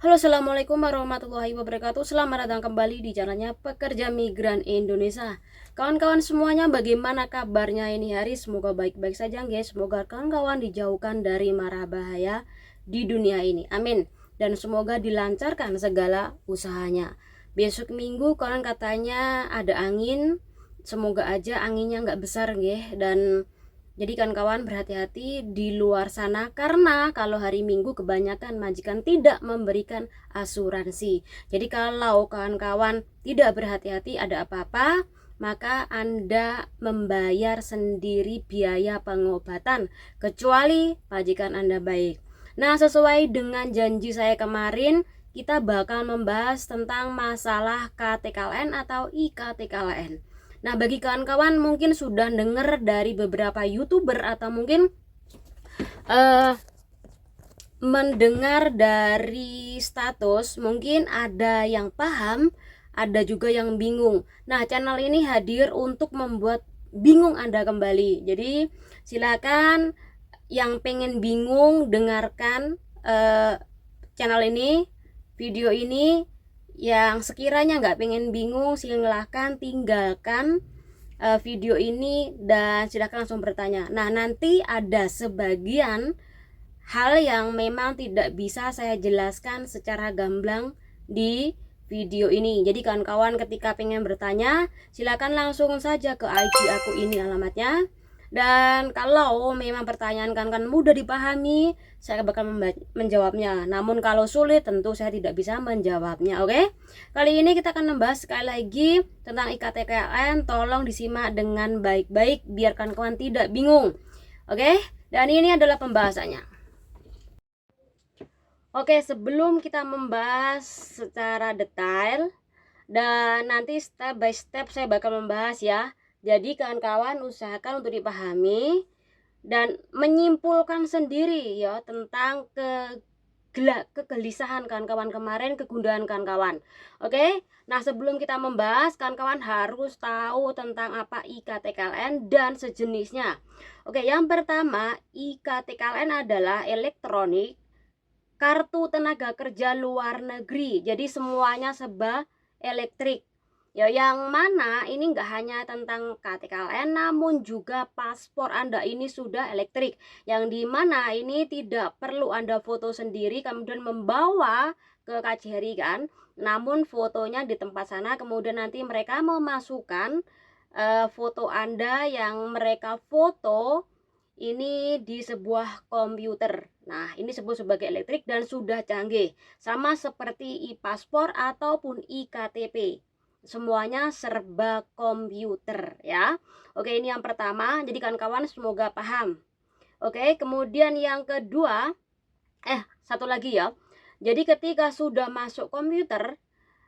Halo, assalamualaikum warahmatullahi wabarakatuh. Selamat datang kembali di channelnya Pekerja Migran Indonesia. Kawan-kawan semuanya, bagaimana kabarnya ini hari? Semoga baik-baik saja, guys. Semoga kawan-kawan dijauhkan dari mara bahaya di dunia ini. Amin. Dan semoga dilancarkan segala usahanya. Besok minggu konon katanya ada angin. Semoga aja anginnya nggak besar, guys. Dan jadi kawan-kawan berhati-hati di luar sana, karena kalau hari Minggu kebanyakan majikan tidak memberikan asuransi. Jadi kalau kawan-kawan tidak berhati-hati ada apa-apa, maka Anda membayar sendiri biaya pengobatan, kecuali majikan Anda baik. Nah, sesuai dengan janji saya kemarin, kita bakal membahas tentang masalah KTKLN atau IKTKLN. Nah, bagi kawan-kawan mungkin sudah dengar dari beberapa YouTuber atau mungkin mendengar dari status, mungkin ada yang paham, ada juga yang bingung. Nah, channel ini hadir untuk membuat bingung Anda kembali. Jadi, silakan yang pengen bingung dengarkan channel ini, video ini. Yang sekiranya nggak pengen bingung, silahkan tinggalkan video ini dan silahkan langsung bertanya. Nah, nanti ada sebagian hal yang memang tidak bisa saya jelaskan secara gamblang di video ini. Jadi kawan-kawan ketika pengen bertanya, silakan langsung saja ke IG aku, ini alamatnya. Dan kalau memang pertanyaan kan mudah dipahami, saya bakal menjawabnya. Namun kalau sulit tentu saya tidak bisa menjawabnya. Oke? Kali ini kita akan membahas sekali lagi tentang IKTKLN. Tolong disimak dengan baik-baik biar kawan-kawan tidak bingung. Oke? Dan ini adalah pembahasannya. Oke, sebelum kita membahas secara detail dan nanti step by step saya bakal membahas ya. Jadi kawan-kawan usahakan untuk dipahami dan menyimpulkan sendiri ya tentang kegelisahan kawan-kawan kemarin, kegundahan kawan-kawan. Oke, nah sebelum kita membahas, kawan-kawan harus tahu tentang apa IKTKLN dan sejenisnya. Oke, yang pertama, IKTKLN adalah elektronik kartu tenaga kerja luar negeri. Jadi semuanya serba elektrik. Ya, yang mana ini nggak hanya tentang KTKLN, namun juga paspor Anda ini sudah elektrik. Yang dimana ini tidak perlu Anda foto sendiri kemudian membawa ke kajeri kan, namun fotonya di tempat sana, kemudian nanti mereka memasukkan foto Anda yang mereka foto ini di sebuah komputer. Nah, ini disebut sebagai elektrik dan sudah canggih. Sama seperti e-paspor ataupun iktp. Semuanya serba komputer ya. Oke, ini yang pertama. Jadi kawan-kawan semoga paham. Oke, kemudian yang kedua, satu lagi ya. Jadi ketika sudah masuk komputer,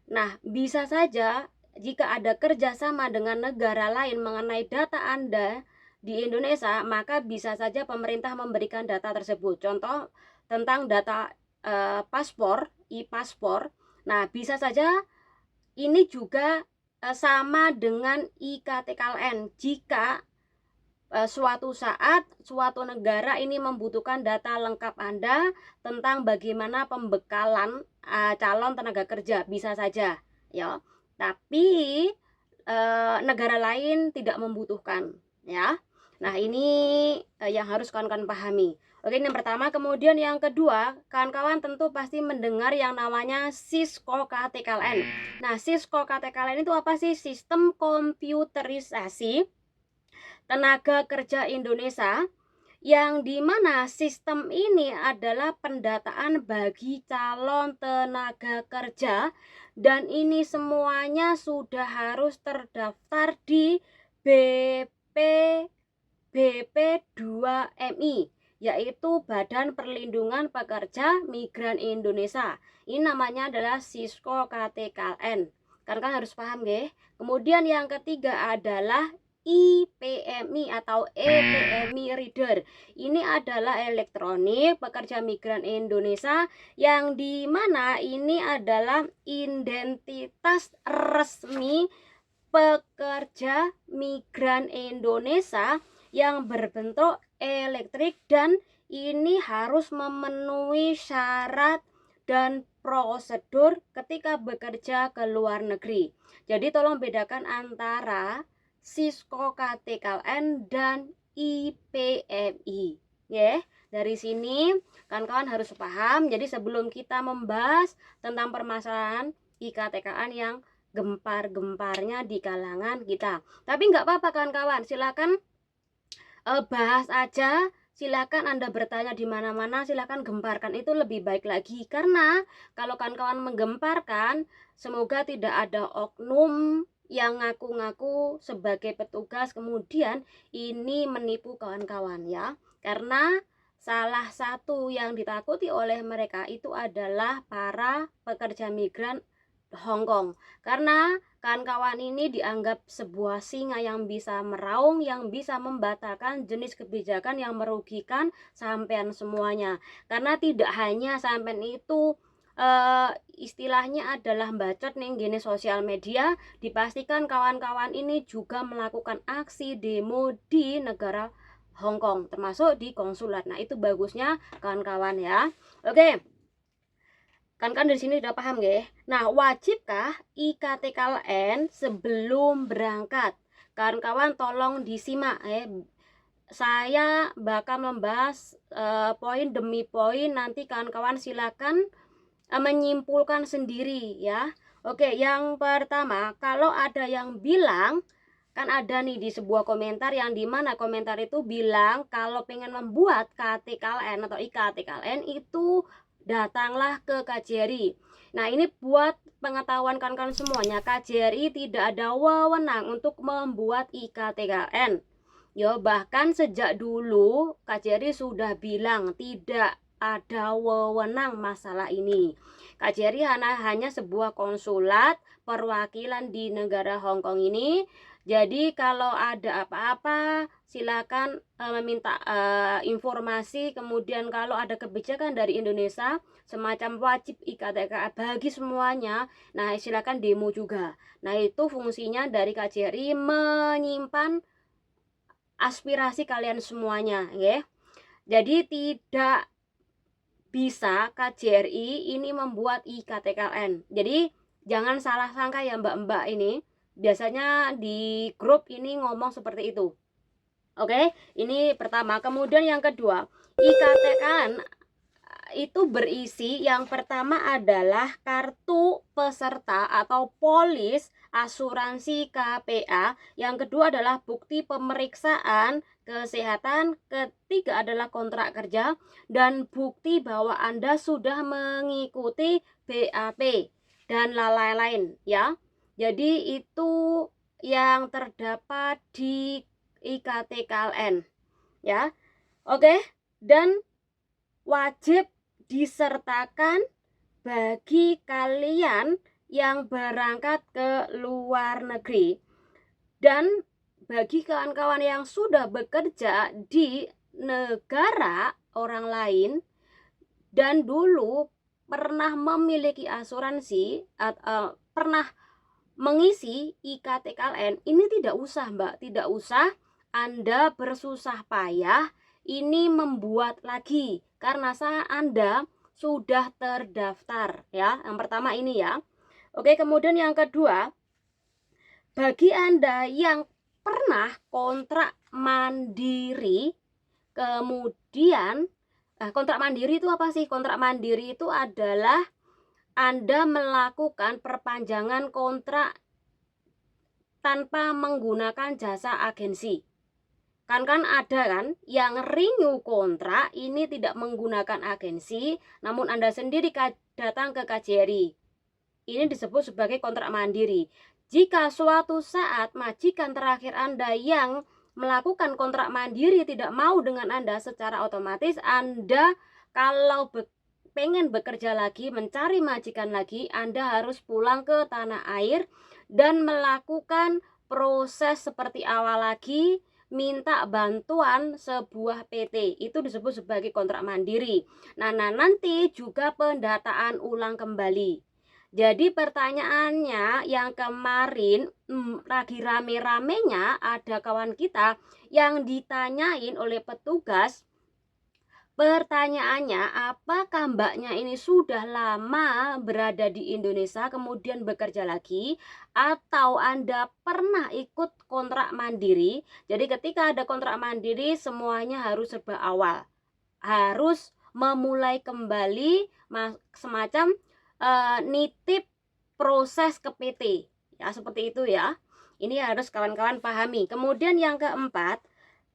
nah bisa saja jika ada kerjasama dengan negara lain mengenai data Anda di Indonesia, maka bisa saja pemerintah memberikan data tersebut. Contoh tentang data paspor, e-paspor. Nah, bisa saja ini juga sama dengan IKTKLN jika suatu saat suatu negara ini membutuhkan data lengkap Anda tentang bagaimana pembekalan calon tenaga kerja, bisa saja ya. Tapi negara lain tidak membutuhkan ya. Nah, ini yang harus kawan-kawan pahami. Oke, ini yang pertama. Kemudian yang kedua, kawan-kawan tentu pasti mendengar yang namanya Cisco KTKLN. Nah, Cisco KTKLN itu apa sih? Sistem komputerisasi tenaga kerja Indonesia, yang dimana sistem ini adalah pendataan bagi calon tenaga kerja, dan ini semuanya sudah harus terdaftar di BP BP2MI, yaitu Badan Perlindungan Pekerja Migran Indonesia. Ini namanya adalah Cisco KTKLN. Kan harus paham ya. Kemudian yang ketiga adalah IPMI atau EPMI Reader. Ini adalah elektronik pekerja migran Indonesia, yang dimana ini adalah identitas resmi pekerja migran Indonesia yang berbentuk elektrik, dan ini harus memenuhi syarat dan prosedur ketika bekerja ke luar negeri. Jadi tolong bedakan antara Sisco KTKLN dan IPMI. Ya, dari sini kawan-kawan harus paham. Jadi sebelum kita membahas tentang permasalahan IKTKLN yang gempar-gemparnya di kalangan kita. Tapi nggak apa-apa kawan-kawan, silakan bahas aja, silakan Anda bertanya di mana-mana, silakan gemparkan, itu lebih baik lagi. Karena kalau kawan-kawan menggemparkan, semoga tidak ada oknum yang ngaku-ngaku sebagai petugas kemudian ini menipu kawan-kawan ya. Karena salah satu yang ditakuti oleh mereka itu adalah para pekerja migran Hong Kong. Karena kawan-kawan ini dianggap sebuah singa yang bisa meraung, yang bisa membatalkan jenis kebijakan yang merugikan sampean semuanya. Karena tidak hanya sampean itu istilahnya adalah bacot nih gini sosial media, dipastikan kawan-kawan ini juga melakukan aksi demo di negara Hong Kong, termasuk di konsulat. Nah, itu bagusnya kawan-kawan ya. Oke. Kan dari sini udah paham ya. Nah, wajibkah IKTKLN sebelum berangkat? Kawan-kawan tolong disimak ya. Saya bakal membahas poin demi poin, nanti kawan-kawan silakan menyimpulkan sendiri ya. Oke, yang pertama, kalau ada yang bilang, kan ada nih di sebuah komentar yang dimana komentar itu bilang kalau pengen membuat KTKLN atau IKTKLN itu datanglah ke KJRI. Nah, ini buat pengetahuan kawan-kawan semuanya, KJRI tidak ada wewenang untuk membuat IKTKLN. Ya, bahkan sejak dulu KJRI sudah bilang tidak ada wewenang masalah ini. KJRI hanya sebuah konsulat perwakilan di negara Hong Kong ini. Jadi kalau ada apa-apa silakan meminta informasi. Kemudian kalau ada kebijakan dari Indonesia semacam wajib IKTKLN bagi semuanya, nah silakan demo juga. Nah, itu fungsinya dari KJRI menyimpan aspirasi kalian semuanya ya. Jadi tidak bisa KJRI ini membuat IKTKLN. Jadi jangan salah sangka ya mbak-mbak ini. Biasanya di grup ini ngomong seperti itu. Oke, ini pertama. Kemudian yang kedua, IKTKLN itu berisi yang pertama adalah kartu peserta atau polis asuransi KPA, yang kedua adalah bukti pemeriksaan kesehatan, ketiga adalah kontrak kerja, dan bukti bahwa Anda sudah mengikuti BAP dan lain-lain ya. Jadi itu yang terdapat di IKTKLN ya. Oke, dan wajib disertakan bagi kalian yang berangkat ke luar negeri dan bagi kawan-kawan yang sudah bekerja di negara orang lain dan dulu pernah memiliki asuransi atau pernah mengisi IKTKLN, ini tidak usah mbak, tidak usah Anda bersusah payah ini membuat lagi karena Anda sudah terdaftar ya. Yang pertama ini ya. Oke, kemudian yang kedua, bagi Anda yang pernah kontrak mandiri, kemudian kontrak mandiri itu apa sih? Kontrak mandiri itu adalah Anda melakukan perpanjangan kontrak tanpa menggunakan jasa agensi. Kan ada kan yang renew kontrak ini tidak menggunakan agensi, namun Anda sendiri datang ke KJRI. Ini disebut sebagai kontrak mandiri. Jika suatu saat majikan terakhir Anda yang melakukan kontrak mandiri tidak mau dengan Anda, secara otomatis Anda kalau pengen bekerja lagi, mencari majikan lagi, Anda harus pulang ke tanah air dan melakukan proses seperti awal lagi, minta bantuan sebuah PT. Itu disebut sebagai kontrak mandiri. Nah, nanti juga pendataan ulang kembali. Jadi pertanyaannya yang kemarin lagi rame-ramenya ada kawan kita yang ditanyain oleh petugas, Pertanyaannya, apakah mbaknya ini sudah lama berada di Indonesia kemudian bekerja lagi, atau Anda pernah ikut kontrak mandiri? Jadi ketika ada kontrak mandiri semuanya harus serba awal, harus memulai kembali semacam nitip proses ke PT, ya seperti itu ya. Ini harus kawan-kawan pahami. Kemudian yang keempat,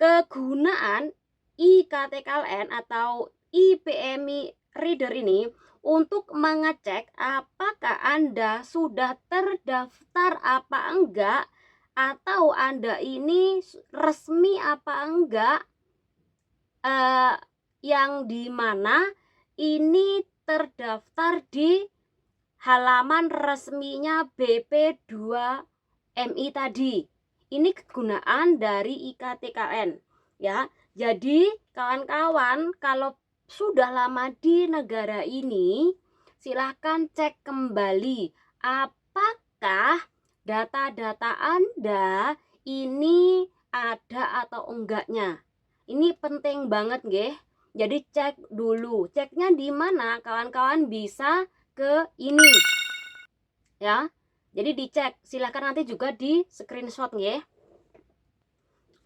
kegunaan IKTKLN atau IPMI Reader ini untuk mengecek apakah Anda sudah terdaftar apa enggak, atau Anda ini resmi apa enggak, yang dimana ini terdaftar di halaman resminya BP2MI tadi. Ini kegunaan dari IKTKLN ya. Jadi kawan-kawan, kalau sudah lama di negara ini, silahkan cek kembali apakah data-data Anda ini ada atau enggaknya. Ini penting banget nggih. Jadi cek dulu. Ceknya di mana? Kawan-kawan bisa ke ini ya. Jadi dicek, silahkan nanti juga di screenshot nggih.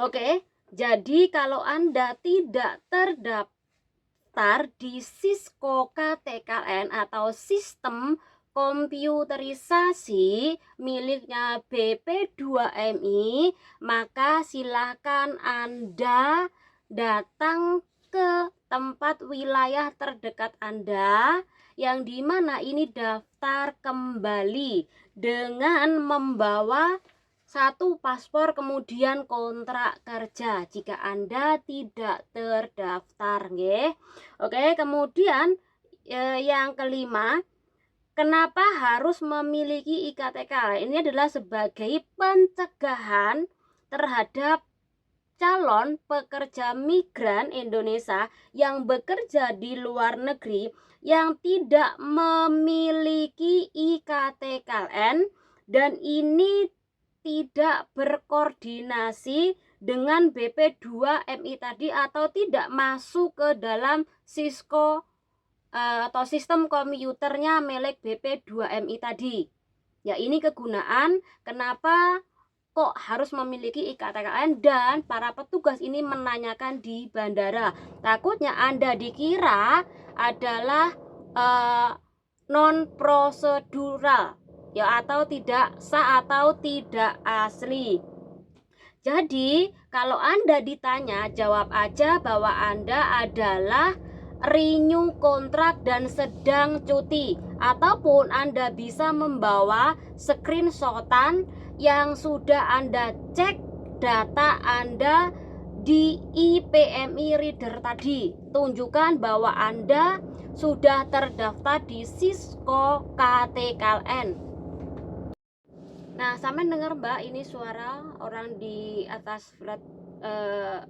Oke. Jadi kalau Anda tidak terdaftar di Cisco KTKLN atau sistem komputerisasi miliknya BP2MI, maka silahkan Anda datang ke tempat wilayah terdekat Anda, yang dimana ini daftar kembali dengan membawa satu paspor kemudian kontrak kerja jika Anda tidak terdaftar nggih. Oke, kemudian yang kelima, kenapa harus memiliki IKTK? Ini adalah sebagai pencegahan terhadap calon pekerja migran Indonesia yang bekerja di luar negeri yang tidak memiliki IKTKLN dan ini tidak berkoordinasi dengan BP2MI tadi atau tidak masuk ke dalam Cisco atau sistem komputernya milik BP2MI tadi. Ya, ini kegunaan kenapa kok harus memiliki IKTKLN, dan para petugas ini menanyakan di bandara. Takutnya Anda dikira adalah non prosedural ya, atau tidak sah atau tidak asli. Jadi kalau Anda ditanya, jawab aja bahwa Anda adalah renew kontrak dan sedang cuti, ataupun Anda bisa membawa screenshotan yang sudah Anda cek data Anda di IPMI Reader tadi. Tunjukkan bahwa Anda sudah terdaftar di Cisco KTKLN. Nah, sampai dengar Mbak, ini suara orang di atas flat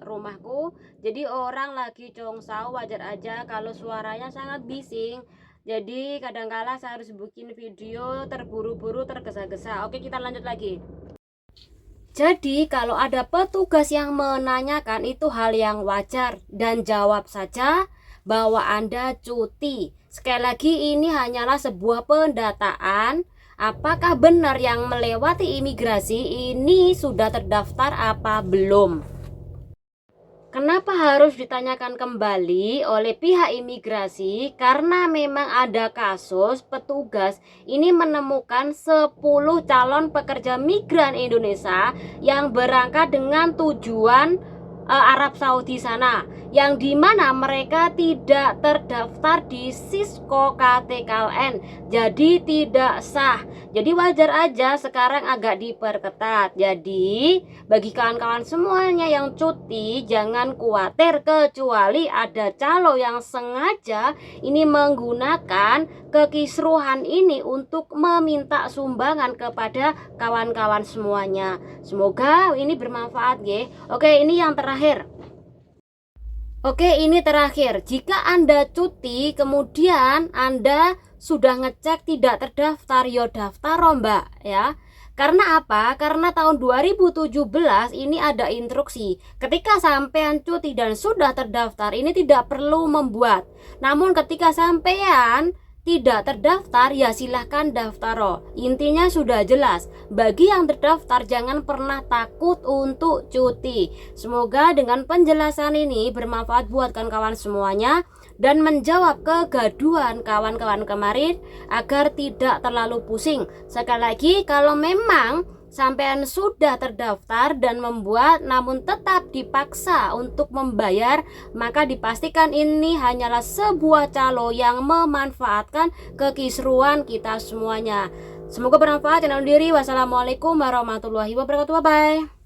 rumahku. Jadi orang lagi congsau, wajar aja kalau suaranya sangat bising. Jadi kadangkala saya harus bikin video terburu-buru, tergesa-gesa. Oke, kita lanjut lagi. Jadi kalau ada petugas yang menanyakan, itu hal yang wajar dan jawab saja bahwa Anda cuti. Sekali lagi, ini hanyalah sebuah pendataan. Apakah benar yang melewati imigrasi ini sudah terdaftar apa belum? Kenapa harus ditanyakan kembali oleh pihak imigrasi? Karena memang ada kasus petugas ini menemukan 10 calon pekerja migran Indonesia yang berangkat dengan tujuan Arab Saudi sana, yang dimana mereka tidak terdaftar di Cisco KTKLN, jadi tidak sah. Jadi wajar aja sekarang agak diperketat. Jadi bagi kawan-kawan semuanya yang cuti, jangan khawatir, kecuali ada calo yang sengaja ini menggunakan kekisruhan ini untuk meminta sumbangan kepada kawan-kawan semuanya. Semoga ini bermanfaat ya. Oke, ini yang terakhir. Oke, ini terakhir. Jika Anda cuti kemudian Anda sudah ngecek tidak terdaftar, yo daftar Mbak ya. Karena apa? Karena tahun 2017 ini ada instruksi, ketika sampean cuti dan sudah terdaftar ini tidak perlu membuat. Namun ketika sampean tidak terdaftar, ya silahkan daftar. Intinya sudah jelas. Bagi yang terdaftar, jangan pernah takut untuk cuti. Semoga dengan penjelasan ini bermanfaat buat kawan-kawan semuanya dan menjawab kegaduhan kawan-kawan kemarin agar tidak terlalu pusing. Sekali lagi, kalau memang sampean sudah terdaftar dan membuat namun tetap dipaksa untuk membayar, maka dipastikan ini hanyalah sebuah calo yang memanfaatkan kekisruan kita semuanya. Semoga bermanfaat. Wassalamualaikum warahmatullahi wabarakatuh. Bye.